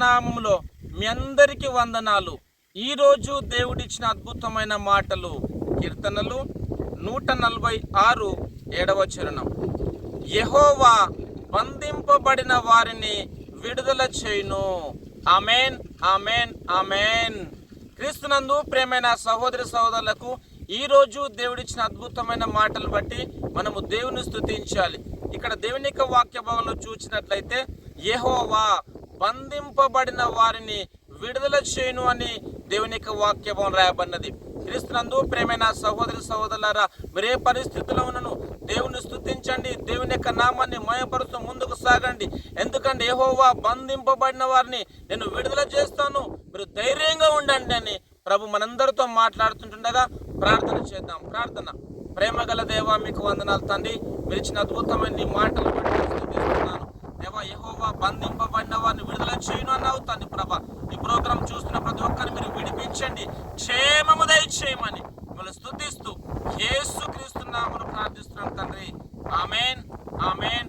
నామములో మీ అందరికీ వందనాలు. ఈరోజు దేవుడిచ్చిన అద్భుతమైన మాటలు కీర్తనలు 146 7వ యెహోవా బంధింపబడిన వారిని విడుదల చేయును. ఆమేన్, ఆమేన్, ఆమేన్. క్రీస్తునందు ప్రియమైన సహోదరి సహోదరులకు ఈరోజు దేవుడిచ్చిన అద్భుతమైన మాటలు బట్టి మనము దేవుని స్తుతించాలి. ఇక్కడ దేవుని యొక్క వాక్య భాగంలో చూసినట్లయితే యెహోవా బంధింపబడిన వారిని విడుదల చేయును అని దేవుని యొక్క వాక్య భాగం రాయబడినది. క్రీస్తునందు ప్రియమైన సహోదరి సహోదరులారా, మీరే పరిస్థితుల్లో ఉన్నను దేవుని స్తుతించండి, దేవుని యొక్క నామాన్ని మయపరుస్తూ ముందుకు సాగండి. ఎందుకంటే యెహోవా బంధింపబడిన వారిని నేను విడుదల చేస్తాను, మీరు ధైర్యంగా ఉండండి అని ప్రభు మనందరితో మాట్లాడుతుంటుండగా ప్రార్థన చేద్దాం. ప్రార్థన. ప్రేమగల దేవా, మీకు వందనాలు తండ్రి. మీరు ఇచ్చిన అద్భుతమైన నీ మాటలు బట్టి స్తుతిస్తున్నాను దేవా. యెహోవా బంధింపబడిన వారిని విడుదల చేయను అన్నావు తండ్రి. ప్రభా, ఈ ప్రోగ్రాం చూస్తున్న ప్రతి ఒక్కరిని మీరు విడిపించండి, క్షేమము దయచేయమని మిమ్మల్ని స్తుతిస్తూ యేసుక్రీస్తు నామమున ప్రార్థిస్తున్నాను తండ్రి. ఆమేన్, ఆమేన్.